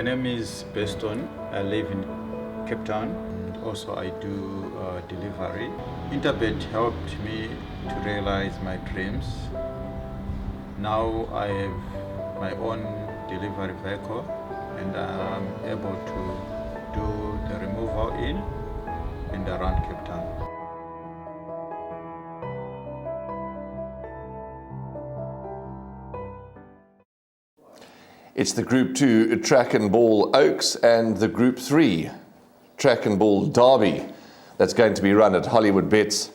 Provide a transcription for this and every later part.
name is Beston. I live in Cape Town. Also, I do delivery. Interbet helped me to realize my dreams. Now I have my own delivery vehicle and I'm able to do the removal in and around Cape Town. It's the Group 2 Track and Ball Oaks and the Group 3 Track and Ball Derby that's going to be run at Hollywoodbets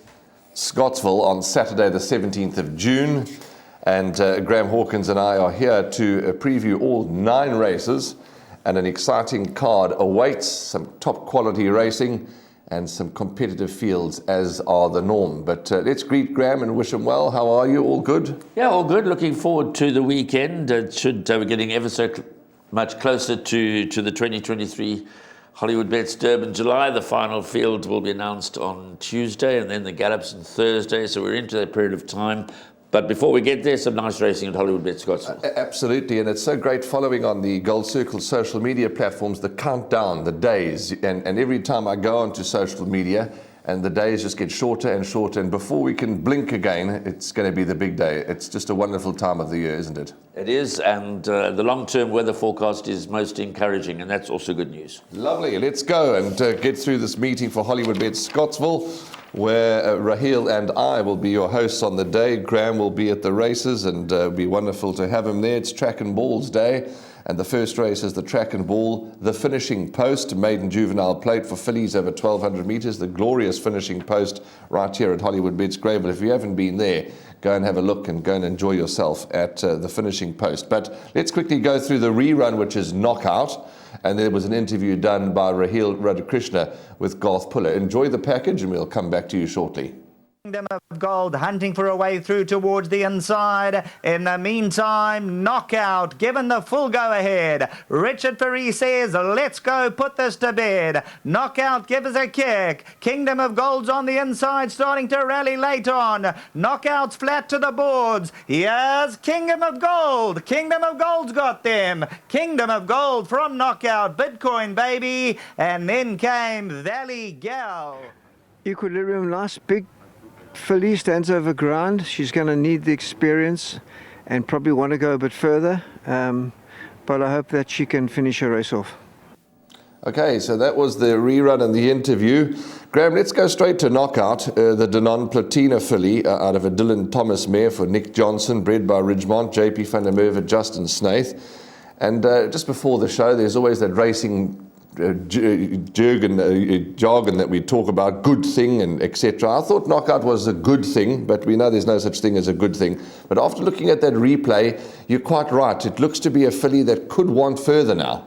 Scottsville on Saturday the 17th of June. And Graham Hawkins and I are here to preview all 9 races, and an exciting card awaits, some top quality racing and some competitive fields as are the norm. But let's greet Graham and wish him well. How are you? All good? Yeah, all good. Looking forward to the weekend. We're getting ever so much closer to the 2023 Hollywoodbets Durbanville July. The final field will be announced on Tuesday, and then the Gallops on Thursday. So we're into that period of time. But before we get there, some nice racing at Hollywoodbets Scottsville. Absolutely, and it's so great following on the Gold Circle social media platforms, the countdown, the days, and every time I go onto social media, and the days just get shorter and shorter, and before we can blink again, it's going to be the big day. It's just a wonderful time of the year, isn't it? It is, and the long-term weather forecast is most encouraging, and that's also good news. Lovely, let's go and get through this meeting for Hollywoodbets Scottsville, where Raheel and I will be your hosts on the day. Graham will be at the races, and it'll be wonderful to have him there. It's Track and Balls Day, and the first race is the Track and Ball, the finishing post, maiden juvenile plate for fillies over 1,200 metres, the glorious finishing post right here at Hollywoodbets Greyville. If you haven't been there, go and have a look and go and enjoy yourself at the finishing post. But let's quickly go through the rerun, which is Knockout. And there was an interview done by Raheel Radhakrishna with Garth Puller. Enjoy the package and we'll come back to you shortly. Kingdom of Gold hunting for a way through towards the inside. In the meantime, Knockout given the full go-ahead. Richard Ferry says, let's go put this to bed. Knockout give us a kick. Kingdom of Gold's on the inside, starting to rally late on. Knockout's flat to the boards. Here's Kingdom of Gold. Kingdom of Gold's got them. Kingdom of Gold from Knockout. Bitcoin, baby. And then came Valley Gal. Equilibrium, nice big filly, stands over ground. She's going to need the experience and probably want to go a bit further, but I hope that she can finish her race off. Okay, so that was the rerun and the interview. Graham, let's go straight to Knockout, the Denon Platina filly out of a Dylan Thomas mare for Nick Johnson, bred by Ridgemont, JP van der Merwe, Justin Snaith. And just before the show, there's always that racing jargon that we talk about, good thing and etc. I thought Knockout was a good thing, but we know there's no such thing as a good thing. But after looking at that replay, you're quite right. It looks to be a filly that could want further now.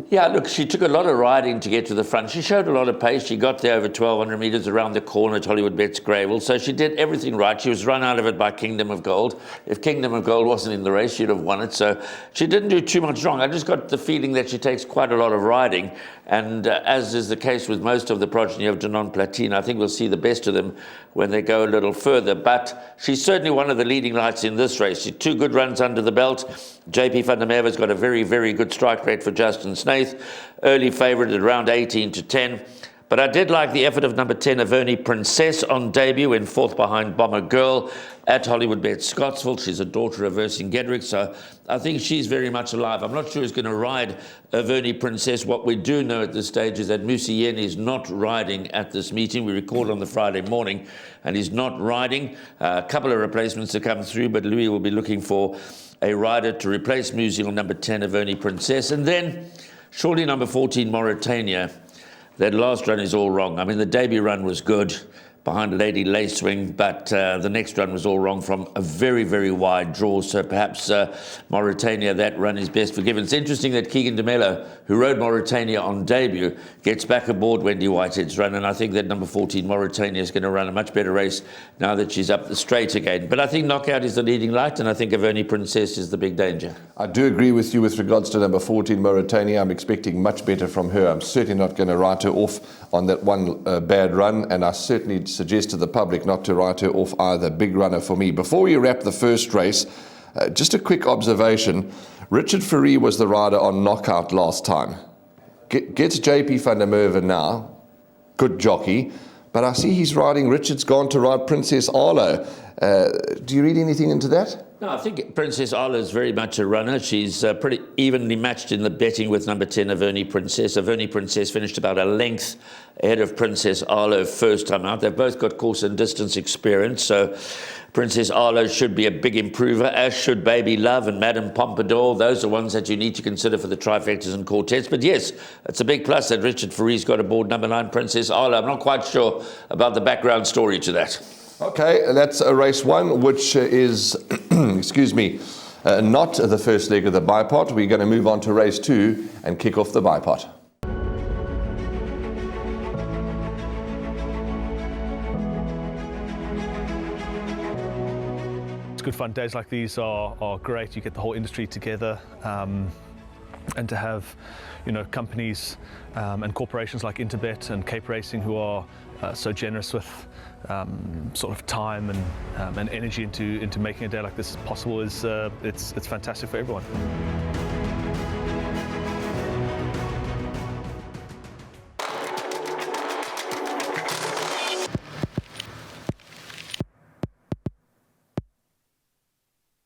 Yeah, look, she took a lot of riding to get to the front. She showed a lot of pace. She got there over 1,200 metres around the corner at Hollywoodbets Greyville. So she did everything right. She was run out of it by Kingdom of Gold. If Kingdom of Gold wasn't in the race, she'd have won it. So she didn't do too much wrong. I just got the feeling that she takes quite a lot of riding. And as is the case with most of the progeny of Denon Platina, I think we'll see the best of them when they go a little further. But she's certainly one of the leading lights in this race. She 2 good runs under the belt. JP van der Merwe's got a very, very good strike rate for Justin Snaith. Early favourite at around 18-10. But I did like the effort of number 10, Averni Princess, on debut in 4th behind Bomber Girl at Hollywoodbets Scottsville. She's a daughter of Vercingetorix, so I think she's very much alive. I'm not sure who's going to ride Averni Princess. What we do know at this stage is that Musiyen is not riding at this meeting. We record on the Friday morning, and he's not riding. A couple of replacements have come through, but Louis will be looking for a rider to replace Musiyen on number 10, Averni Princess. And then, surely number 14, Mauritania. That last run is all wrong. I mean, the debut run was good behind Lady Lacewing, but the next run was all wrong from a very, very wide draw. So perhaps Mauritania, that run is best forgiven. It's interesting that Keegan de Mello, who rode Mauritania on debut, gets back aboard Wendy Whitehead's run, and I think that number 14, Mauritania, is going to run a much better race now that she's up the straight again. But I think Knockout is the leading light, and I think Averni Princess is the big danger. I do agree with you with regards to number 14, Mauritania. I'm expecting much better from her. I'm certainly not going to write her off on that one bad run, and I certainly suggest to the public not to write her off either. Big runner for me. Before we wrap the first race, just a quick observation. Richard Fourie was the rider on Knockout last time. Gets JP van der Merwe now, good jockey, but I see he's riding, Richard's gone to ride Princess Arlo. Do you read anything into that? No, I think Princess Arlo is very much a runner. She's pretty evenly matched in the betting with number 10, Avernie Princess. Avernie Princess finished about a length ahead of Princess Arlo first time out. They've both got course and distance experience, so Princess Arlo should be a big improver, as should Baby Love and Madame Pompadour. Those are ones that you need to consider for the trifectas and quartets. But yes, it's a big plus that Richard Fourie's got aboard number 9, Princess Arlo. I'm not quite sure about the background story to that. Okay, that's race 1, which is, excuse me, not the first leg of the bipod. We're going to move on to race 2 and kick off the bipod. It's good fun. Days like these are great. You get the whole industry together, and to have, companies and corporations like Interbet and Cape Racing who are so generous with sort of time and energy into making a day like this possible is it's fantastic for everyone.